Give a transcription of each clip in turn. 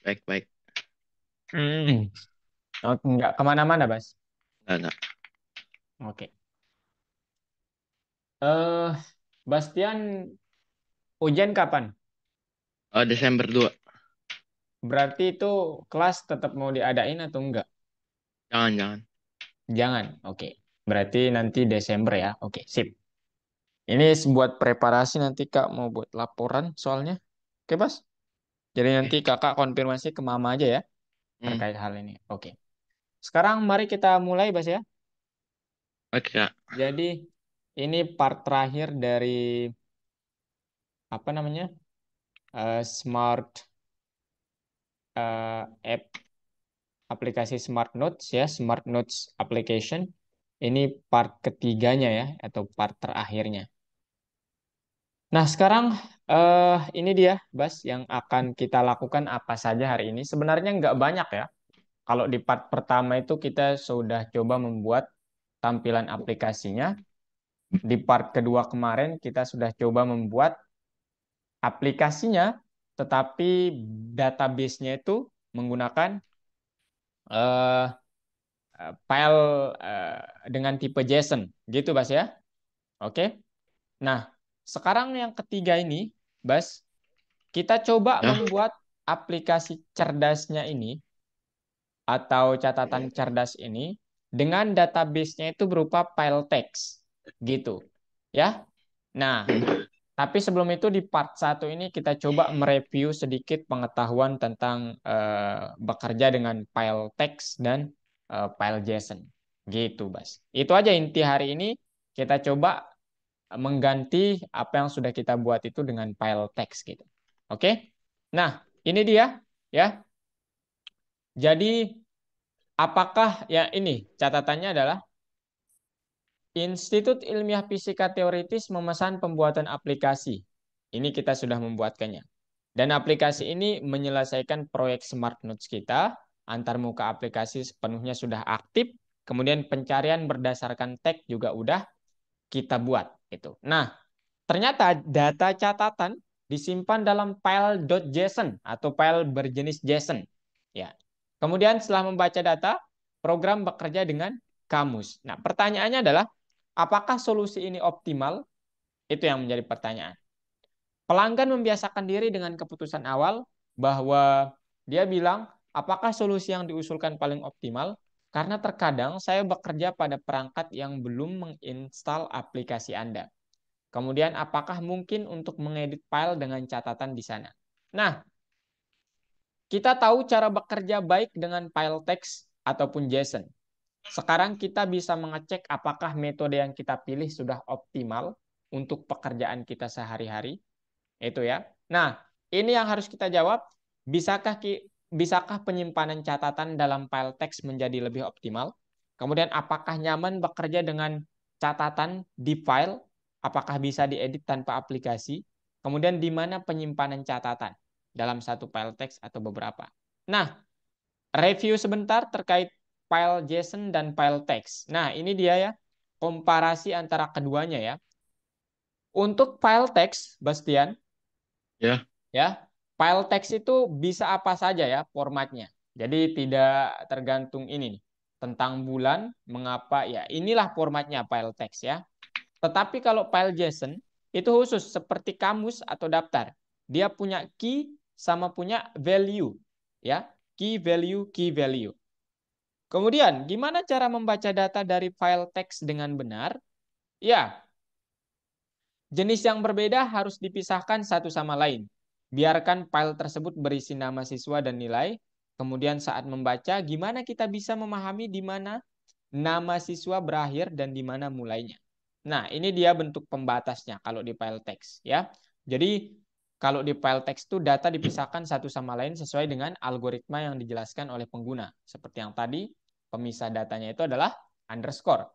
Baik-baik. Hmm. Oh, nggak kemana-mana, Bas. Nggak. Oke. Eh, Bastian, ujian kapan? Desember 2. Berarti itu kelas tetap mau diadain atau enggak? Jangan-jangan. Jangan. Oke. Berarti nanti Desember ya. Oke, sip. Ini buat preparasi nanti Kak mau buat laporan soalnya. Oke, Bas. Jadi nanti Oke. Kakak konfirmasi ke Mama aja ya Hmm. terkait hal ini. Oke. Sekarang mari kita mulai, Bas ya. Oke, Kak. Jadi ini part terakhir dari apa namanya? Smart app aplikasi Smart Notes ya, Smart Notes application. Ini part ketiganya ya atau part terakhirnya. Nah, sekarang ini dia, Bas, yang akan kita lakukan apa saja hari ini. Sebenarnya nggak banyak ya. Kalau di part pertama itu kita sudah coba membuat tampilan aplikasinya. Di part kedua kemarin kita sudah coba membuat aplikasinya, tetapi database-nya itu menggunakan eh, file dengan tipe JSON, gitu, Bas ya. Oke. Nah, sekarang yang ketiga ini, Bas, kita coba Ya. membuat aplikasi cerdasnya ini atau catatan cerdas ini dengan database-nya itu berupa file teks gitu. Ya. Nah, Hmm. tapi sebelum itu di part satu ini kita coba mereview sedikit pengetahuan tentang bekerja dengan file teks dan file JSON. Gitu, Bas. Itu aja inti hari ini. Kita coba mengganti apa yang sudah kita buat itu dengan file teks gitu. Oke? Nah, ini dia ya. Jadi apakah ya ini catatannya adalah Institut Ilmiah Fisika Teoritis memesan pembuatan aplikasi. Ini kita sudah membuatkannya. Dan aplikasi ini menyelesaikan proyek Smart Notes kita. Antar muka aplikasi sepenuhnya sudah aktif. Kemudian pencarian berdasarkan tag juga udah kita buat. Itu. Nah, ternyata data catatan disimpan dalam file .json atau file berjenis JSON. Ya. Kemudian setelah membaca data, program bekerja dengan kamus. Nah, pertanyaannya adalah apakah solusi ini optimal? Itu yang menjadi pertanyaan. Pelanggan membiasakan diri dengan keputusan awal bahwa dia bilang, apakah solusi yang diusulkan paling optimal? Karena terkadang saya bekerja pada perangkat yang belum menginstal aplikasi Anda. Kemudian apakah mungkin untuk mengedit file dengan catatan di sana? Nah, kita tahu cara bekerja baik dengan file teks ataupun JSON. Sekarang kita bisa mengecek apakah metode yang kita pilih sudah optimal untuk pekerjaan kita sehari-hari. Itu ya. Nah, ini yang harus kita jawab. Bisakah penyimpanan catatan dalam file teks menjadi lebih optimal? Kemudian apakah nyaman bekerja dengan catatan di file? Apakah bisa diedit tanpa aplikasi? Kemudian di mana penyimpanan catatan? Dalam satu file teks atau beberapa? Nah, review sebentar terkait file JSON dan file teks. Nah, ini dia ya, komparasi antara keduanya ya. Untuk file teks, Bastian, Ya. ya, file teks itu bisa apa saja ya formatnya. Jadi tidak tergantung ini nih, tentang bulan, mengapa ya. Inilah formatnya file teks ya. Tetapi kalau file JSON itu khusus seperti kamus atau daftar. Dia punya key sama punya value ya. Key value, key value. Kemudian, gimana cara membaca data dari file teks dengan benar? Ya, jenis yang berbeda harus dipisahkan satu sama lain. Biarkan file tersebut berisi nama siswa dan nilai. Kemudian saat membaca, gimana kita bisa memahami di mana nama siswa berakhir dan di mana mulainya. Nah, ini dia bentuk pembatasnya kalau di file teks ya. Jadi kalau di file teks itu data dipisahkan satu sama lain sesuai dengan algoritma yang dijelaskan oleh pengguna. Seperti yang tadi, pemisah datanya itu adalah underscore.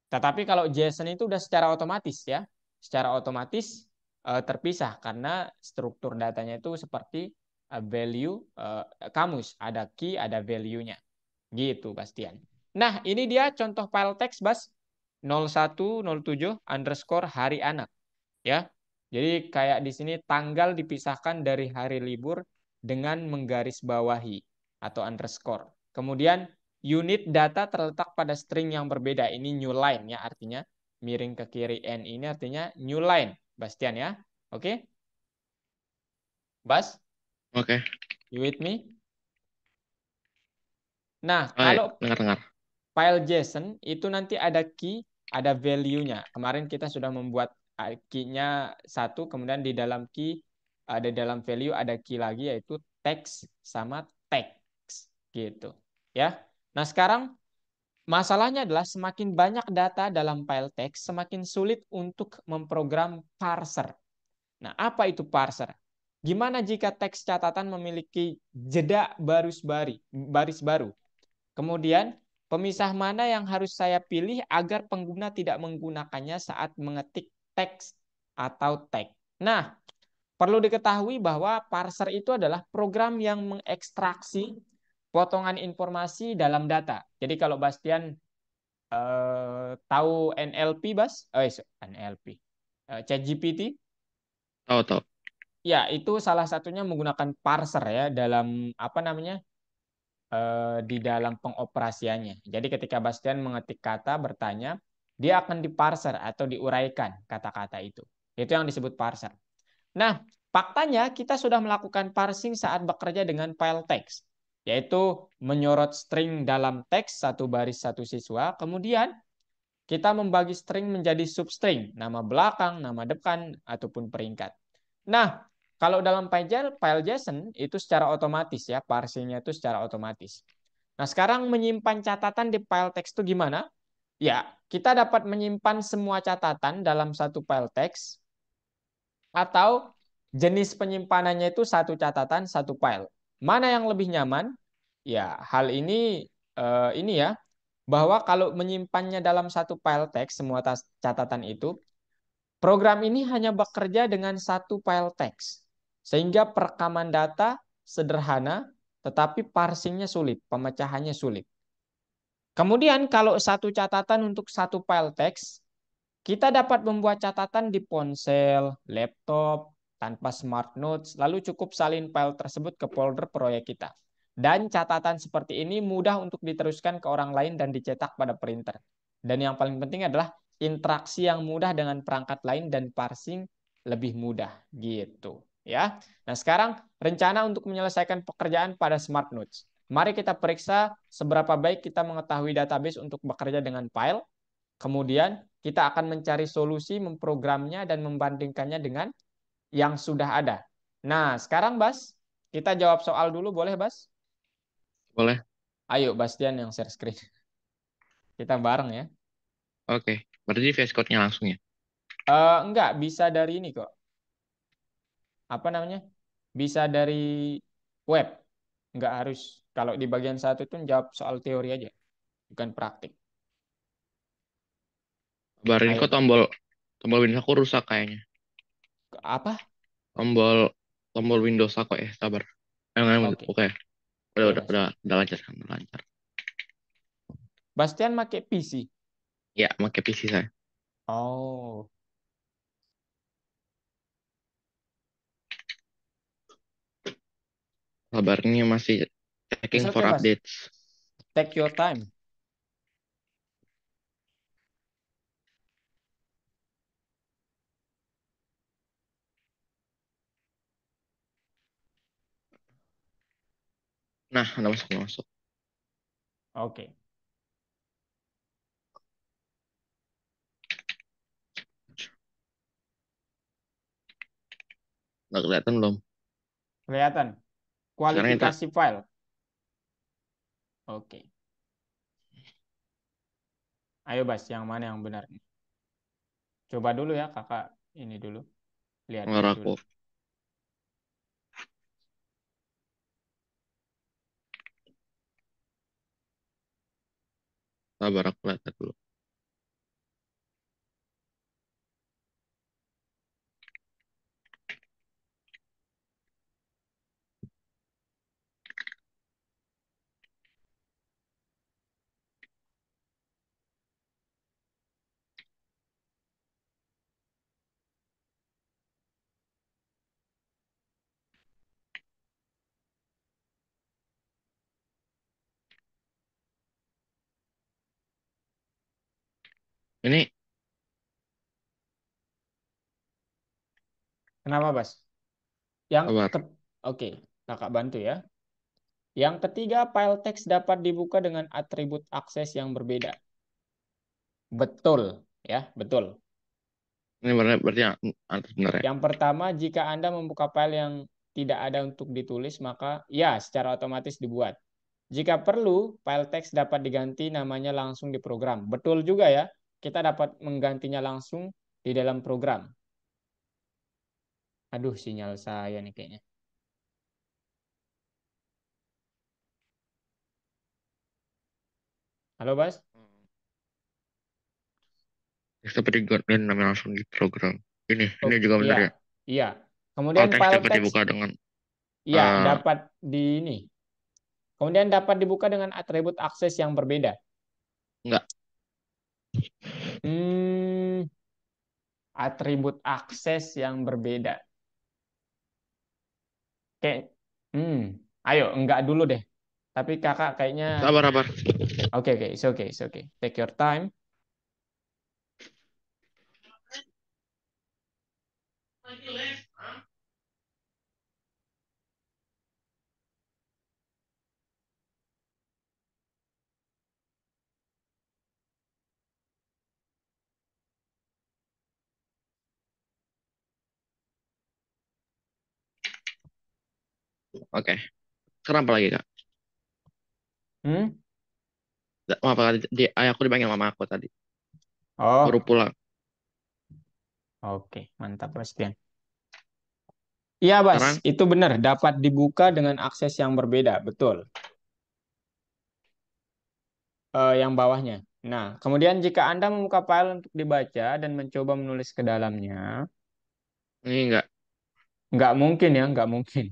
Tetapi kalau JSON itu udah secara otomatis ya, secara otomatis terpisah karena struktur datanya itu seperti value kamus, ada key, ada value-nya. Gitu, Bastian. Nah, ini dia contoh file teks, Bas. 0107 underscore hari anak. Ya. Jadi kayak di sini tanggal dipisahkan dari hari libur dengan menggarisbawahi atau underscore. Kemudian unit data terletak pada string yang berbeda. Ini new line ya artinya miring ke kiri n ini artinya new line. Bastian ya. Oke? Bas, Oke. you with me? Nah, Oh, iya. kalau Dengar-dengar. file JSON itu nanti ada key, ada value-nya. Kemarin kita sudah membuat key-nya satu, kemudian di dalam key, ada dalam value ada key lagi yaitu text sama text gitu. Ya. Nah, sekarang masalahnya adalah semakin banyak data dalam file text, semakin sulit untuk memprogram parser. Nah, apa itu parser? Gimana jika teks catatan memiliki jeda baris baru? Kemudian, pemisah mana yang harus saya pilih agar pengguna tidak menggunakannya saat mengetik teks atau tag. Nah, perlu diketahui bahwa parser itu adalah program yang mengekstraksi potongan informasi dalam data. Jadi kalau Bastian tahu NLP, NLP, ChatGPT, Tahu tahu. ya itu salah satunya menggunakan parser ya dalam apa namanya di dalam pengoperasiannya. Jadi ketika Bastian mengetik kata bertanya, dia akan diparser atau diuraikan kata-kata itu. Itu yang disebut parser. Nah, faktanya kita sudah melakukan parsing saat bekerja dengan file text, yaitu menyorot string dalam teks satu baris satu siswa, kemudian kita membagi string menjadi substring, nama belakang, nama depan, ataupun peringkat. Nah, kalau dalam file JSON itu secara otomatis ya, parsingnya itu secara otomatis. Nah, sekarang menyimpan catatan di file teks itu gimana? Ya, kita dapat menyimpan semua catatan dalam satu file teks atau jenis penyimpanannya itu satu catatan, satu file. Mana yang lebih nyaman? Ya, hal ini ya, bahwa kalau menyimpannya dalam satu file teks semua catatan itu, program ini hanya bekerja dengan satu file teks. Sehingga perekaman data sederhana, tetapi parsingnya sulit, pemecahannya sulit. Kemudian kalau satu catatan untuk satu file teks, kita dapat membuat catatan di ponsel, laptop, tanpa smart notes, lalu cukup salin file tersebut ke folder proyek kita. Dan catatan seperti ini mudah untuk diteruskan ke orang lain dan dicetak pada printer. Dan yang paling penting adalah interaksi yang mudah dengan perangkat lain dan parsing lebih mudah gitu ya. Nah, sekarang rencana untuk menyelesaikan pekerjaan pada smart notes. Mari kita periksa seberapa baik kita mengetahui database untuk bekerja dengan file. Kemudian kita akan mencari solusi, memprogramnya, dan membandingkannya dengan yang sudah ada. Nah, sekarang Bas, kita jawab soal dulu, boleh Bas? Boleh. Ayo, Bastian yang share screen. Kita bareng ya. Oke. Berarti VS Code-nya langsung ya. Enggak, bisa dari ini kok. Apa namanya? Bisa dari web. Enggak harus. Kalau di bagian satu itu jawab soal teori aja, bukan praktik. Kabarin Ayo, kok tombol tombol Windows aku rusak kayaknya. apa? Tombol tombol Windows aku ya, sabar. Oke, Oke. Udah ayo udah Bas. udah udah lancar kan, udah lancar. Bastian pakai PC. Ya, pakai PC saya. Oh, Sabar ini masih it's checking for okay, Bas. updates. Take your time. Nah, udah masuk, udah masuk. Oke. Udah kelihatan belum? Kelihatan. Sekarang kita Kualifikasi file. Oke. Ayo Bas, yang mana yang benar? Coba dulu ya kakak ini dulu. Lihat-lihat dulu. aku. Sabar aku lihat dulu. Ini Kenapa, Bas? Yang kabar. ke Oke, kakak bantu ya. Yang ketiga, file teks dapat dibuka dengan atribut akses yang berbeda. Betul, ya, betul. Ini berarti benar ya. Yang pertama, jika Anda membuka file yang tidak ada untuk ditulis, maka ya secara otomatis dibuat. Jika perlu, file teks dapat diganti namanya langsung di program. Betul juga ya, kita dapat menggantinya langsung di dalam program. Aduh, sinyal saya nih kayaknya. Halo, Bas? Dapat diganti namanya langsung di program. Ini Oh, juga iya, benar ya. iya. Kemudian File teks file dapat teks, dibuka dengan ya eh dapat di ini. Kemudian dapat dibuka dengan atribut akses yang berbeda. enggak. Hmm, atribut akses yang berbeda. Kayak, hmm, ayo, enggak dulu deh. Tapi kakak kayaknya, Sabar, sabar. oke, oke, it's okay, it's okay. Take your time. Oke. Sekarang apa lagi, Kak? Hmm? Apa tadi? Aku dipanggil mama aku tadi. Baru Oh, pulang. oke, mantap, Mas Dian. Iya, Bas, Sekarang itu benar. Dapat dibuka dengan akses yang berbeda, betul. Yang bawahnya. Nah, kemudian jika Anda membuka file untuk dibaca dan mencoba menulis ke dalamnya, ini enggak. nggak mungkin ya, nggak mungkin.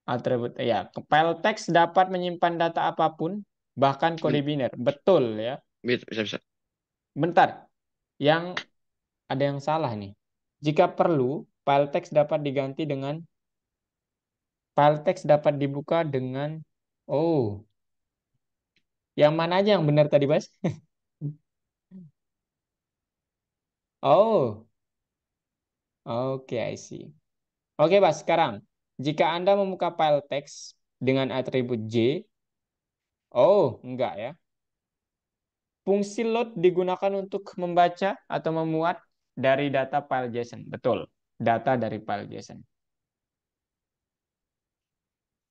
Atribut, ya, file teks dapat menyimpan data apapun, bahkan kode Ben- biner. Betul ya. Bisa, bisa, bisa. Bentar, yang ada yang salah nih. Jika perlu, file teks dapat diganti dengan file teks dapat dibuka dengan oh, yang mana aja yang benar tadi, Bas? Oh, oke, I see. Oke, Bas, sekarang jika Anda membuka file teks dengan atribut J, oh, enggak ya. Fungsi load digunakan untuk membaca atau memuat dari data file JSON. Betul, data dari file JSON.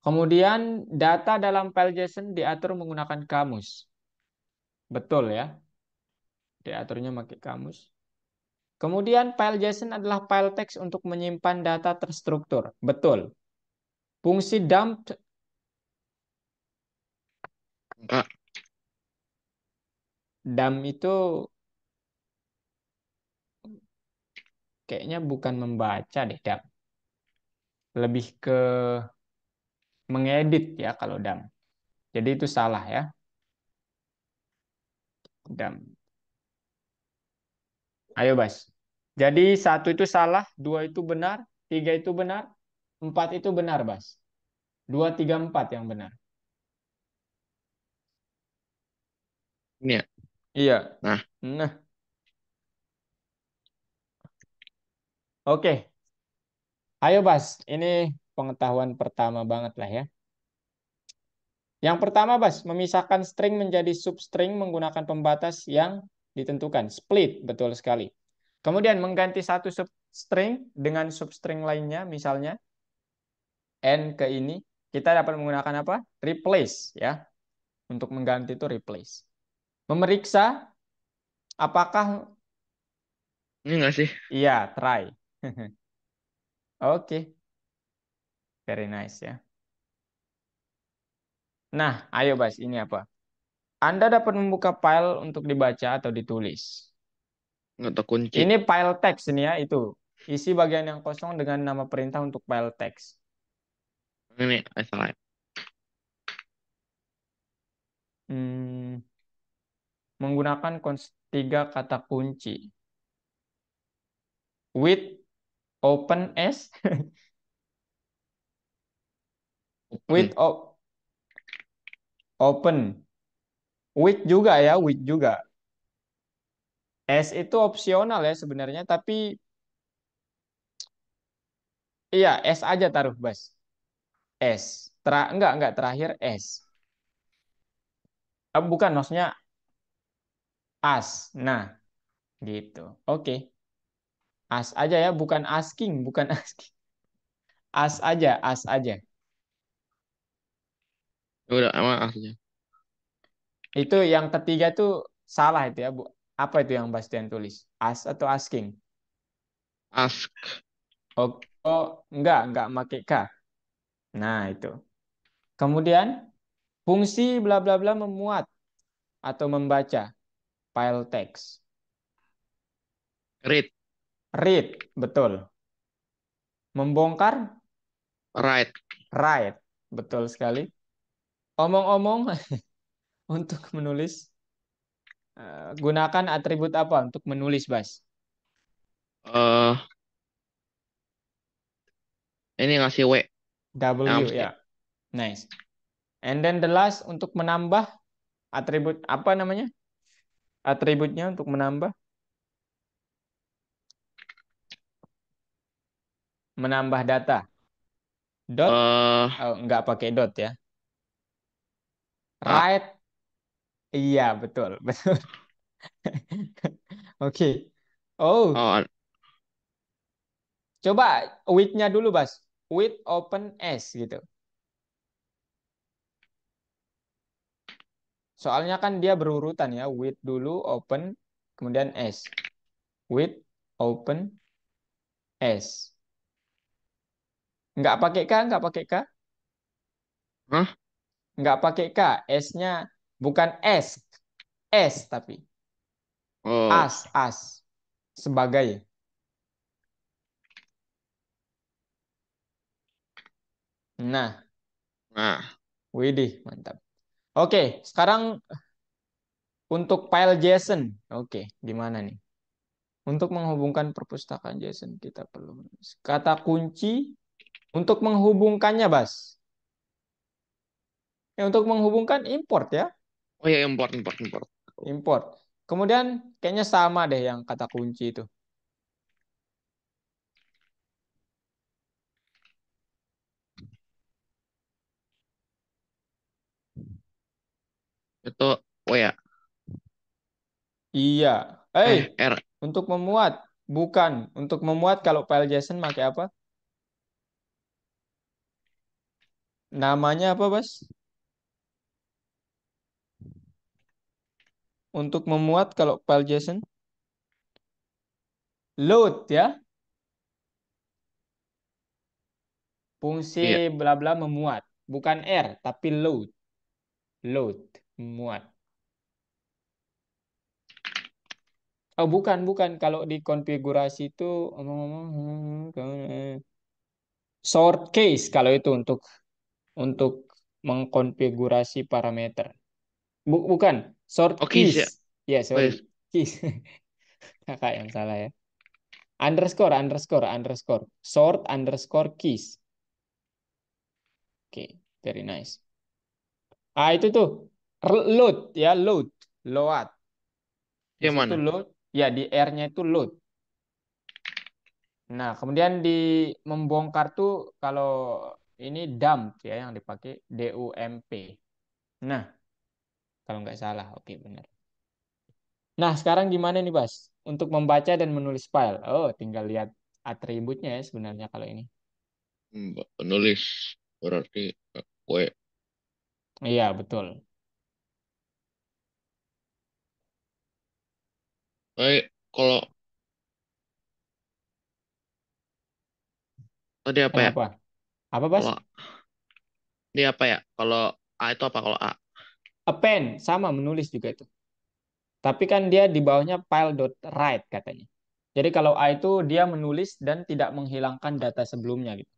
Kemudian data dalam file JSON diatur menggunakan kamus. Betul ya, diaturnya pakai kamus. Kemudian file JSON adalah file teks untuk menyimpan data terstruktur. Betul. Fungsi dump, Enggak. dump itu kayaknya bukan membaca deh, dump. Lebih ke mengedit ya kalau dump. Jadi itu salah ya, dump. Ayo, Bas. Jadi satu itu salah, dua itu benar, tiga itu benar, empat itu benar, Bas. Dua, tiga, empat yang benar. Ini ya. Iya. Nah, Nah, oke. Ayo, Bas. Ini pengetahuan pertama banget lah ya. Yang pertama, Bas, memisahkan string menjadi substring menggunakan pembatas yang ditentukan. Split, betul sekali. Kemudian mengganti satu substring dengan substring lainnya, misalnya n ke ini, kita dapat menggunakan apa? Replace ya. Untuk mengganti itu replace. Memeriksa apakah ini enggak sih? iya, try. Oke, very nice ya. Nah, ayo Bas, ini apa? Anda dapat membuka file untuk dibaca atau ditulis. Enggak tahu kunci. Ini file teks ini ya, itu. Isi bagian yang kosong dengan nama perintah untuk file teks. Ini salah. Hmm, menggunakan tiga kata kunci. With, open s, with, Open. open. With juga ya, with juga. S itu opsional ya sebenarnya, tapi iya S aja taruh Bas. S. Enggak terakhir S. Bukan maksudnya as. Nah, gitu. Oke. As aja ya, bukan asking, bukan asking. As aja. Ya udah emang aslinya. Itu yang ketiga tuh salah itu ya, Bu. Apa itu yang Bastian tulis? As atau asking? Ask. Oh, oh enggak make K. Nah, itu. Kemudian fungsi bla bla bla memuat atau membaca file text. Read. Read, betul. Membongkar, Write. write, betul sekali. Omong-omong, untuk menulis, gunakan atribut apa untuk menulis, Bas? eh ini ngasih W. Yang W mesti. ya, nice. And then the last untuk menambah atribut apa namanya? Atributnya untuk menambah data. Dot, eh oh, nggak pakai dot ya. A. Write, iya betul, betul. Oke. Oh, Oh, coba with-nya dulu, Bas. With open S gitu. Soalnya kan dia berurutan ya. With dulu, open, kemudian S. With, open, S. Nggak pakai K. hah? Nggak pakai K. S-nya bukan S. S tapi. Oh, As. Sebagai. Nah, nah. widih, mantap. Oke, sekarang untuk file JSON. Oke, gimana nih? Untuk menghubungkan perpustakaan JSON kita perlu kata kunci untuk menghubungkannya, Bas. Ya, untuk menghubungkan import ya, Oh ya, import, import, import. import. Kemudian kayaknya sama deh yang kata kunci itu. Itu W ya. Iya. Eh, R. untuk memuat, bukan. Untuk memuat kalau file JSON pakai apa? Namanya apa, Bas? Untuk memuat kalau file JSON, load ya. Fungsi Iya. bla bla memuat, bukan R tapi load. Load, memuat. Oh, bukan. Kalau di konfigurasi itu omong-omong short case kalau itu untuk mengkonfigurasi parameter. Bukan, short Oh, keys keys. ya. Ya, Oh, sorry. yes. Keys. Kakak yang salah ya. Underscore. Short underscore keys. Oke, very nice. Ah, itu tuh load ya, load. Di Yang situ mana? load, ya di R-nya itu load. Nah, kemudian di membongkar tuh kalau ini dump ya yang dipakai DUMP. Nah, kalau nggak salah, oke benar. Nah, sekarang gimana nih, Bas? Untuk membaca dan menulis file. Oh, tinggal lihat atributnya ya sebenarnya kalau ini. Penulis. Berarti W. Iya, betul. Kalau tadi apa ya? Kenapa? Apa, Bas? Kalau dia apa ya? Kalau A itu apa kalau A? Append, sama menulis juga itu. Tapi kan dia di bawahnya file.write katanya. Jadi kalau A itu dia menulis dan tidak menghilangkan data sebelumnya gitu.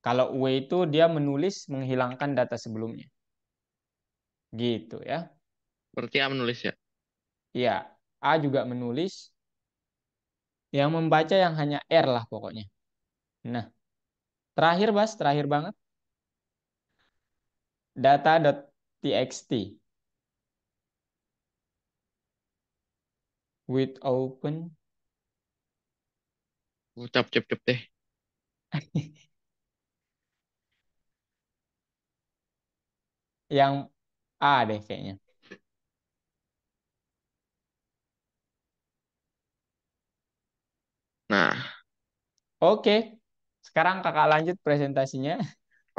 Kalau W itu dia menulis menghilangkan data sebelumnya. Gitu ya. Berarti A menulis ya. Iya, A juga menulis, yang membaca yang hanya R lah pokoknya. Nah, terakhir Bas, terakhir banget. Data.txt. with open. Cap cap cap deh. Yang A deh kayaknya. Nah, Oke, sekarang kakak lanjut presentasinya.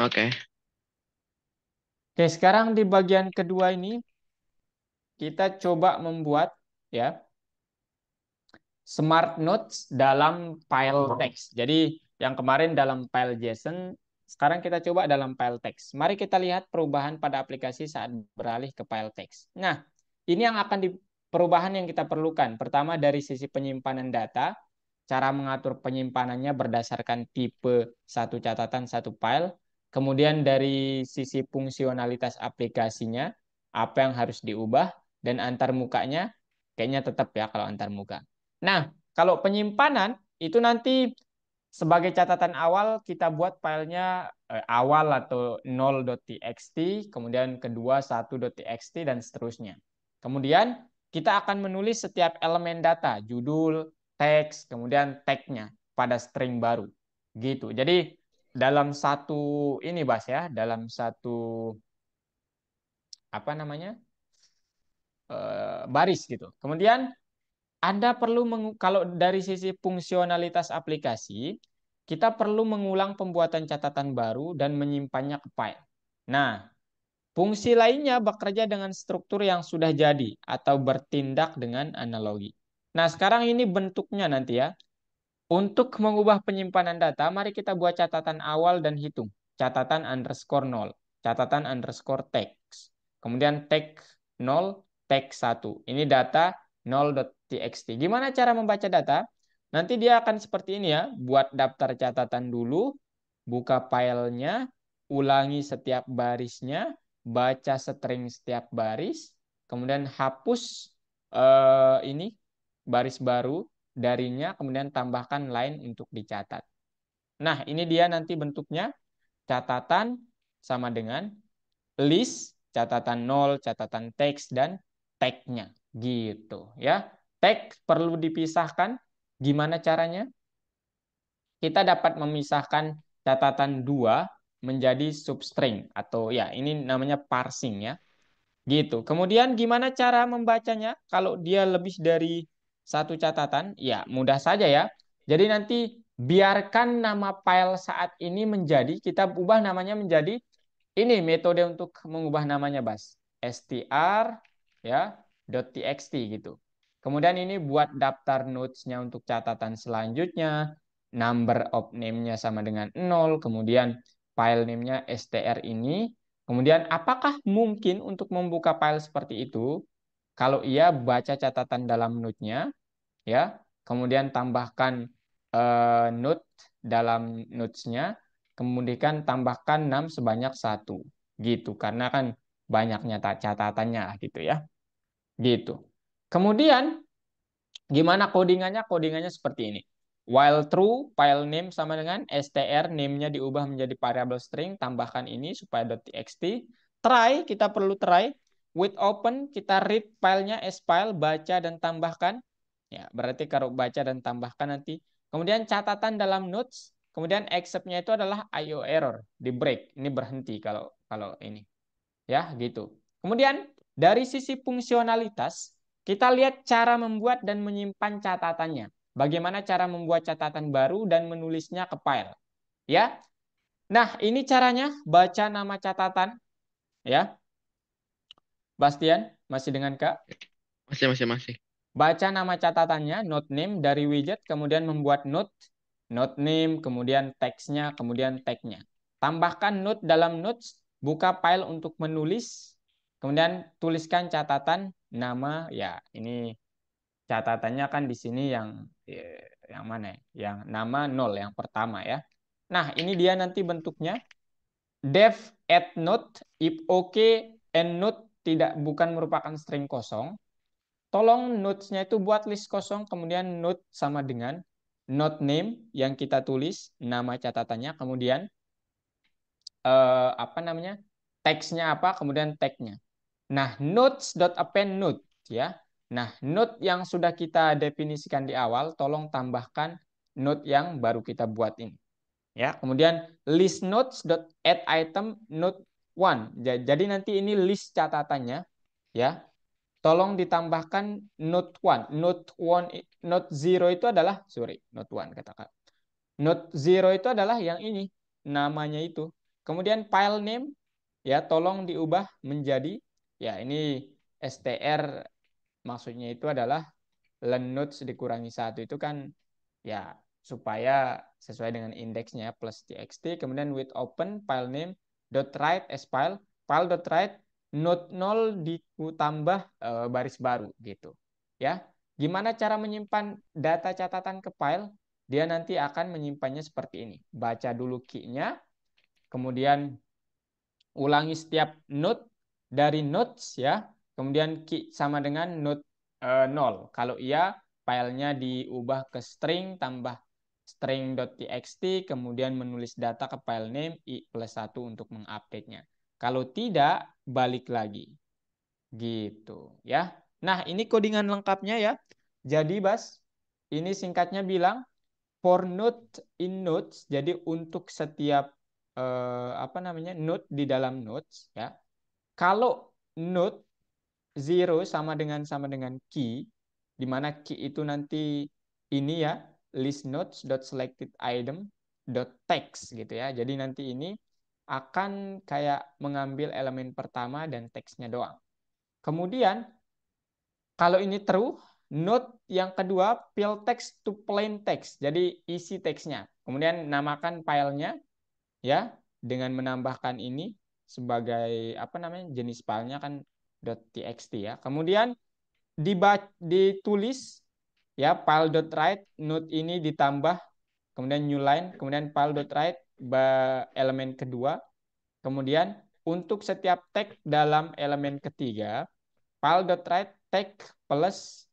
oke. Oke, sekarang di bagian kedua ini kita coba membuat ya Smart Notes dalam file text. Jadi yang kemarin dalam file JSON, sekarang kita coba dalam file text. Mari kita lihat perubahan pada aplikasi saat beralih ke file text. Nah, ini yang akan perubahan yang kita perlukan. Pertama dari sisi penyimpanan data, cara mengatur penyimpanannya berdasarkan tipe satu catatan satu file. Kemudian dari sisi fungsionalitas aplikasinya, apa yang harus diubah, dan antar mukanya, kayaknya tetap ya kalau antar muka. Nah, kalau penyimpanan itu nanti sebagai catatan awal kita buat filenya awal atau 0.txt, kemudian kedua 1.txt dan seterusnya. Kemudian kita akan menulis setiap elemen data, judul, teks, kemudian tag-nya pada string baru. Gitu. Jadi dalam satu ini Bas ya, dalam satu apa namanya? Baris gitu. Kemudian Anda perlu kalau dari sisi fungsionalitas aplikasi, kita perlu mengulang pembuatan catatan baru dan menyimpannya ke file. Nah, fungsi lainnya bekerja dengan struktur yang sudah jadi atau bertindak dengan analogi. Nah, sekarang ini bentuknya nanti ya. Untuk mengubah penyimpanan data, mari kita buat catatan awal dan hitung. Catatan underscore 0, catatan underscore text. Kemudian tag 0, tag 1. Ini data 0.txt. Gimana cara membaca data? Nanti dia akan seperti ini ya. Buat daftar catatan dulu, buka filenya, ulangi setiap barisnya, baca string setiap baris, kemudian hapus ini baris baru darinya, kemudian tambahkan line untuk dicatat. Nah, ini dia nanti bentuknya. Catatan sama dengan list, catatan nol, catatan teks, dan tag-nya. Gitu ya. Tag perlu dipisahkan. Gimana caranya? Kita dapat memisahkan catatan dua menjadi substring. Atau ya, ini namanya parsing ya. Gitu. Kemudian gimana cara membacanya? Kalau dia lebih dari satu catatan, ya mudah saja ya. Jadi nanti biarkan nama file saat ini menjadi, kita ubah namanya menjadi, ini metode untuk mengubah namanya Bas. str ya .txt gitu. Kemudian ini buat daftar notes-nya untuk catatan selanjutnya. Number of name-nya sama dengan 0. Kemudian file name-nya str ini. Kemudian apakah mungkin untuk membuka file seperti itu? Kalau iya, baca catatan dalam note-nya ya. Kemudian tambahkan note dalam notes-nya, kemudian tambahkan 6 sebanyak satu gitu, karena kan banyaknya catatannya gitu ya. Gitu. Kemudian gimana codingannya? Codingannya seperti ini. While true, file name sama dengan str, name-nya diubah menjadi variable string, tambahkan ini supaya .txt. Try, kita perlu try. With open, kita read filenya as file, baca dan tambahkan. Ya, berarti kalau baca dan tambahkan nanti. Kemudian catatan dalam notes, kemudian except-nya itu adalah IO error, di break. Ini berhenti kalau kalau ini. Ya, gitu. Kemudian dari sisi fungsionalitas, kita lihat cara membuat dan menyimpan catatannya. Bagaimana cara membuat catatan baru dan menulisnya ke file. Ya. Nah, ini caranya, baca nama catatan ya. Bastian, masih dengan Kak? Masih masih masih. Baca nama catatannya, note name dari widget, kemudian membuat note name, kemudian teksnya, kemudian tagnya. Tambahkan note dalam notes, buka file untuk menulis, kemudian tuliskan catatan nama, ya ini catatannya kan di sini yang mana ya? Yang nama 0, yang pertama ya. Nah, ini dia nanti bentuknya. Def add note, if okay and note tidak bukan merupakan string kosong, tolong notes-nya itu buat list kosong, kemudian note sama dengan note name yang kita tulis, nama catatannya, kemudian apa namanya, teksnya apa, kemudian tag-nya. Nah, notes.append note ya. Nah, node yang sudah kita definisikan di awal, tolong tambahkan node yang baru kita buat ini. Ya, kemudian list nodes dot add item node one. Jadi nanti ini list catatannya, ya. Tolong ditambahkan node one. Node zero itu adalah, sorry, node one katakan. Node zero itu adalah yang ini, namanya itu. Kemudian file name, ya, tolong diubah menjadi, ya, ini str, maksudnya itu adalah len nodes dikurangi satu, itu kan ya supaya sesuai dengan indeksnya plus txt. Kemudian with open file name dot write as file dot write node 0 ditambah baris baru gitu, ya. Gimana cara menyimpan data catatan ke file? Dia nanti akan menyimpannya seperti ini. Baca dulu key-nya, kemudian ulangi setiap node dari nodes, ya. Kemudian key sama dengan node 0. Kalau iya, filenya diubah ke string tambah string.txt, kemudian menulis data ke file name i+1 untuk mengupdate-nya. Kalau tidak, balik lagi. Gitu, ya. Nah, ini codingan lengkapnya, ya. Jadi, Bas, ini singkatnya bilang for node in nodes. Jadi untuk setiap apa namanya, node di dalam nodes, ya. Kalau node zero sama dengan key, di mana key itu nanti ini, ya, list nodes dot selected item dot text gitu, ya. Jadi nanti ini akan kayak mengambil elemen pertama dan teksnya doang. Kemudian kalau ini true, node yang kedua fill text to plain text. Jadi isi teksnya. Kemudian namakan filenya, ya, dengan menambahkan ini sebagai apa namanya, jenis filenya kan .txt, ya. Kemudian ditulis, ya, file.write node ini ditambah, kemudian new line, kemudian file.write elemen kedua. Kemudian untuk setiap tag dalam elemen ketiga, file.write tag plus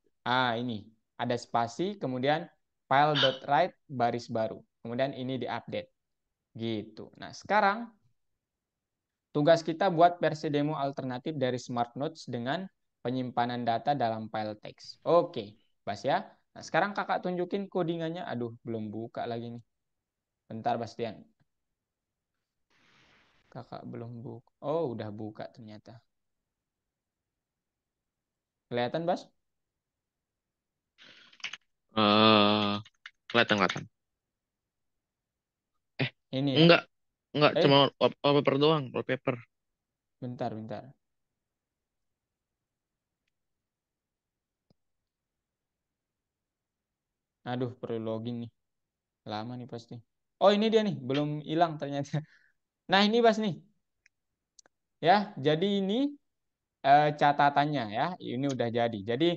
ini ada spasi, kemudian file.write baris baru. Kemudian ini diupdate. Gitu. Nah, sekarang tugas kita buat versi demo alternatif dari Smart Notes dengan penyimpanan data dalam file teks. Oke, Bas, ya. Nah, sekarang kakak tunjukin codingannya. Aduh, belum buka lagi nih. Bentar, Bastian. Kakak belum buka. Oh, udah buka ternyata. Kelihatan, Bas? Eh, kelihatan kelihatan. Eh, Ini, ya. enggak. Enggak, cuma Eh, wallpaper doang, wallpaper. bentar, bentar. Aduh, perlu login nih. Lama nih pasti. Oh, ini dia nih. Belum hilang ternyata. Nah, ini, Bas, nih. Ya, jadi ini catatannya, ya. Ini udah jadi. Jadi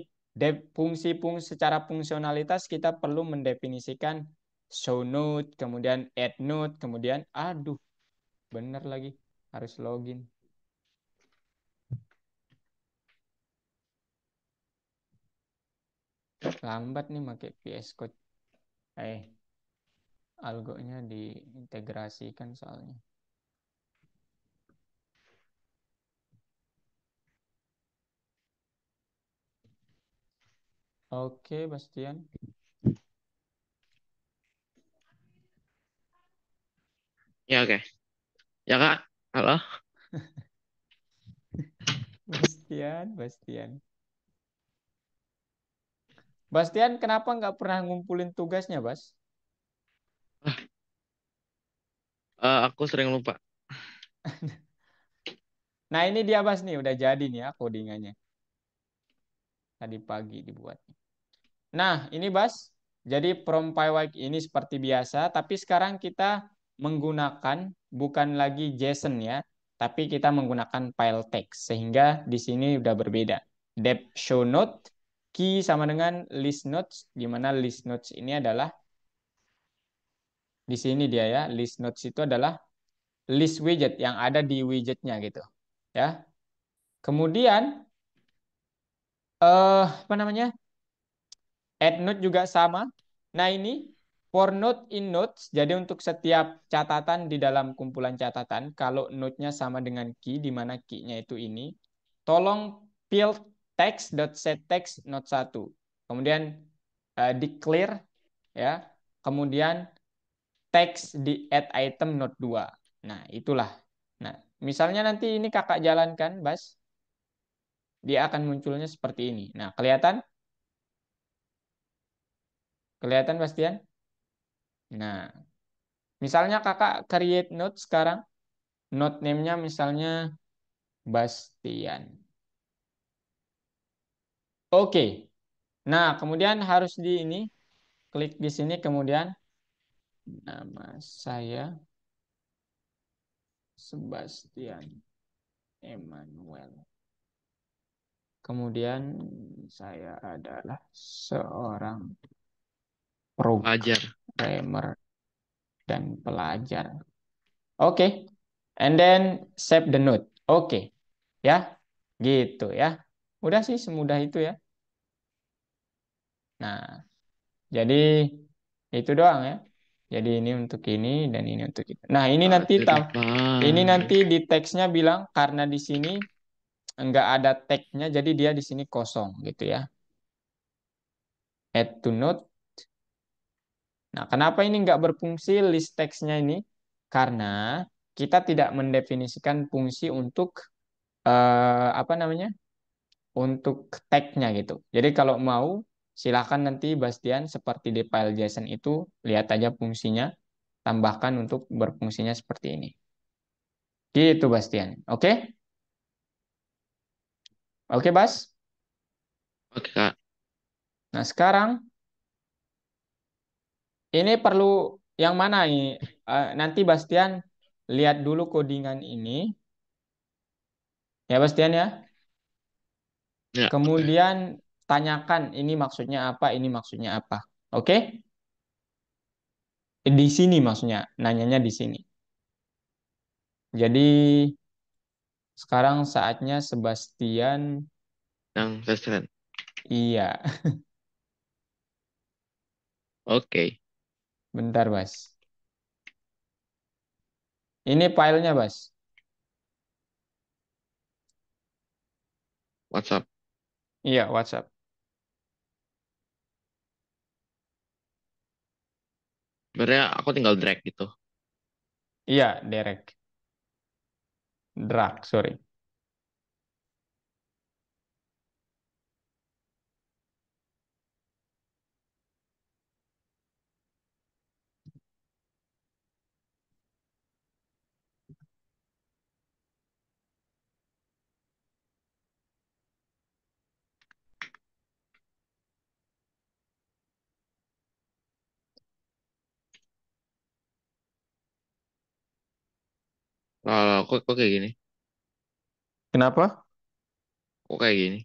fungsi-fungsi secara fungsionalitas kita perlu mendefinisikan show node, kemudian add node, kemudian aduh, bener lagi harus login. Lambat nih pakai VS Code. Algonya diintegrasikan soalnya. Oke, Bastian. Ya, oke. Ya, Kak. Halo. Bastian, Bastian. Bastian, kenapa nggak pernah ngumpulin tugasnya, Bas? Ah, aku sering lupa. Nah, ini dia, Bas, nih. Udah jadi nih, ya, codingannya. Tadi pagi dibuat. Nah, ini, Bas. Jadi from PyWike ini seperti biasa, tapi sekarang kita menggunakan bukan lagi JSON, ya, tapi kita menggunakan file text, sehingga di sini udah berbeda. Dep show node key sama dengan list nodes, di mana list nodes ini adalah di sini dia, ya. List nodes itu adalah list widget yang ada di widgetnya gitu, ya. Kemudian apa namanya? Add node juga sama. Nah, ini for node in nodes. Jadi untuk setiap catatan di dalam kumpulan catatan, kalau node-nya sama dengan key, di mana key-nya itu ini, tolong fill text.setText note 1. Kemudian declare ya. Kemudian text di add item note 2. Nah, itulah. Nah, misalnya nanti ini kakak jalankan, Bas. Dia akan munculnya seperti ini. Nah, kelihatan? Kelihatan, Bastian? Nah, misalnya kakak create note sekarang. Note name-nya misalnya Bastian. Oke. Nah, kemudian harus di ini, klik di sini, kemudian nama saya Sebastian Emmanuel. Kemudian saya adalah seorang Pelajar. programmer dan pelajar. Oke. And then save the note. Oke. Ya. Gitu ya. Udah sih semudah itu ya. Nah, jadi itu doang ya. Jadi ini untuk ini dan ini untuk itu. Nah, ini nanti ini nanti di teksnya bilang karena di sini enggak ada tagnya, jadi dia di sini kosong gitu ya. Add to note. Nah, kenapa ini enggak berfungsi list teksnya ini? Karena kita tidak mendefinisikan fungsi untuk apa namanya? Untuk tagnya gitu. Jadi kalau mau silakan nanti Bastian seperti di file JSON itu lihat aja fungsinya, tambahkan untuk berfungsinya seperti ini. Gitu Bastian. Oke? Oke, Bas. Oke, Kak. Nah, sekarang ini perlu yang mana nih? Nanti Bastian lihat dulu codingan ini. Ya, Bastian ya. Ya, oke. Kemudian tanyakan ini maksudnya apa, ini maksudnya apa. Oke? Di sini maksudnya, nanyanya di sini. Jadi sekarang saatnya Sebastian. Yang restoran. Iya, Oke. bentar, Bas. Ini filenya, Bas. WhatsApp. Iya, WhatsApp. Sebenarnya aku tinggal drag gitu. Iya, direct. Drag, sorry. Kalau kok kayak gini? Kenapa? Kok kayak gini?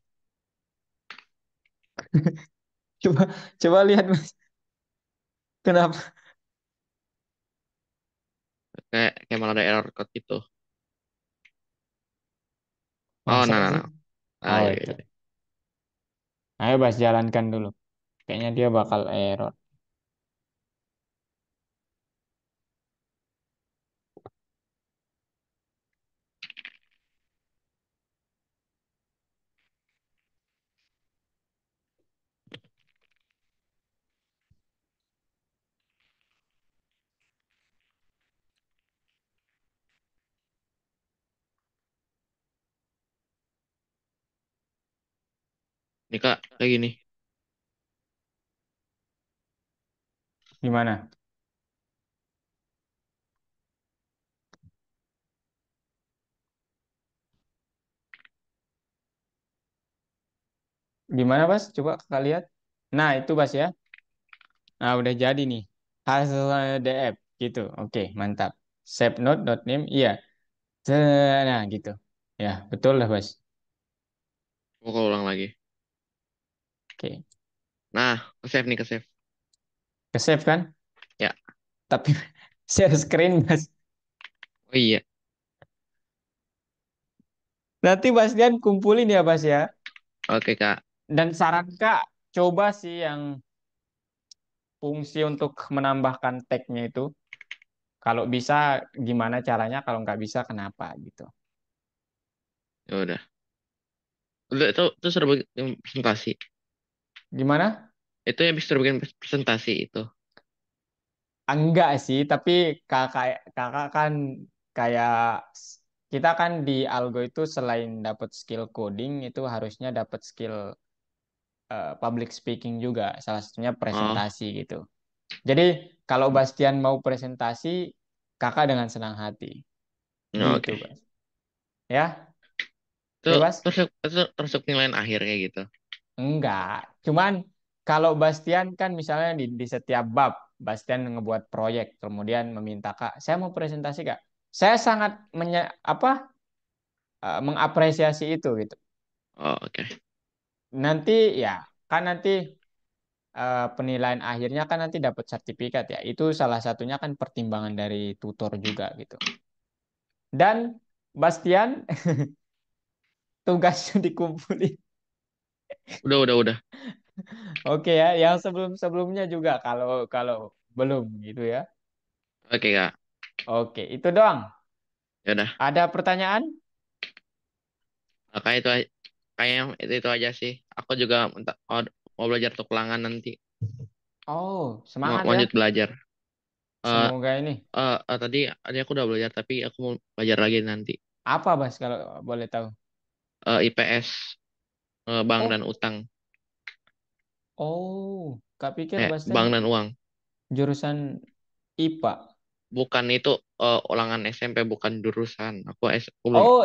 Coba coba lihat, Mas. Kenapa? Kayak malah ada error code gitu. Oh, Masa nah, nah, sih? nah. Ah, Oh, iya, itu. iya. Ayo, Bas, jalankan dulu. Kayaknya dia bakal error. Ini Kak, kayak gini. Gimana? Gimana, Bas? Coba kakak lihat. Nah, itu, Bas ya. Nah, udah jadi nih. Hasil DF gitu. Oke, mantap. Save note dot name. Iya. Nah, gitu. Ya, betul lah, Bas. Aku ulang lagi. Oke. Nah, ke save nih, ke save. Ke save kan? Ya. Tapi share screen, Bas. Oh iya. Nanti Bas Dian kumpulin ya, Bas ya. Oke, Kak. Dan saran Kak, coba sih yang fungsi untuk menambahkan tag-nya itu. Kalau bisa gimana caranya, kalau nggak bisa kenapa gitu. Ya udah. Itu sudah bikin presentasi. Gimana? Itu yang sudah bikin presentasi itu. Enggak sih, tapi kakak kakak kan kayak kita kan di Algo itu selain dapat skill coding itu harusnya dapat skill public speaking juga, salah satunya Oh, presentasi gitu. Jadi kalau hmm. Bastian mau presentasi, kakak dengan senang hati. Oh, Gitu, oke. Bas. Ya, Itu oke, Bas. termasuk penilaian akhir kayak gitu. Enggak. Cuman kalau Bastian kan misalnya di setiap bab Bastian ngebuat proyek kemudian meminta Kak, saya mau presentasi Kak. Saya sangat mengapresiasi itu gitu. Oh, oke. Nanti ya kan nanti penilaian akhirnya kan nanti dapat sertifikat ya. Itu salah satunya kan pertimbangan dari tutor juga gitu. Dan Bastian tugasnya dikumpulin. Udah. Oke ya, yang sebelum-sebelumnya juga kalau kalau belum gitu ya. Oke, Kak. Oke, itu doang. Ya udah. Ada pertanyaan? Kayak itu kayaknya itu aja sih. Aku juga mau belajar untuk ulangan nanti. Oh, Mau semangat ya. lanjut belajar. Eh Semoga ini. tadi aku udah belajar tapi aku mau belajar lagi nanti. Apa, Bas, kalau boleh tahu? IPS, bank dan Oh, utang. Kak pikir Bastian Bank dan uang. jurusan IPA. Bukan itu ulangan SMP, bukan jurusan. Aku belum. Oh,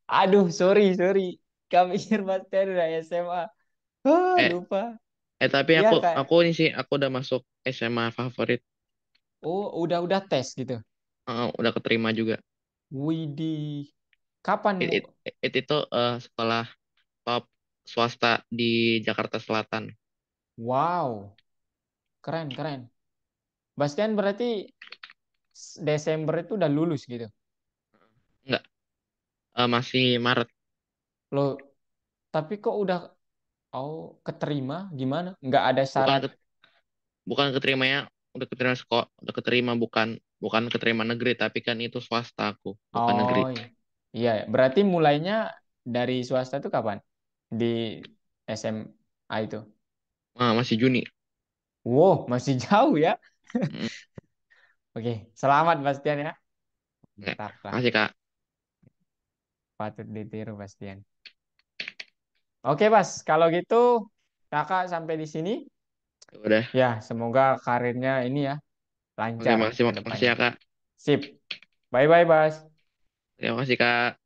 aduh, sorry. Kak pikir Bastian udah SMA. Eh, Lupa. tapi Iya, Kak. aku ini sih, aku udah masuk SMA favorit. Oh, udah tes gitu. Udah keterima juga. Widih. Kapan It, mu? it, itu sekolah top swasta di Jakarta Selatan. Wow, keren. Bastian berarti Desember itu udah lulus gitu. Enggak, masih Maret. Loh, tapi kok udah keterima gimana? Nggak ada Bukan syarat. ke- bukan keterimanya, udah keterima sekolah, udah keterima, bukan bukan keterima negeri, tapi kan itu swasta aku, bukan negeri. Oh iya, berarti mulainya dari swasta itu kapan? Di SMA itu. Masih Juni. Wow, masih jauh ya. Mm, Oke, selamat Bastian ya. Oke, Mantap lah, makasih Kak. patut ditiru Bastian. Oke, Bas, kalau gitu kakak sampai di sini. Udah. Ya, semoga karirnya ini ya Oke, lancar makasih ke makasih depannya. ya Kak. Sip. Bye-bye, Bas. Terima kasih Kak.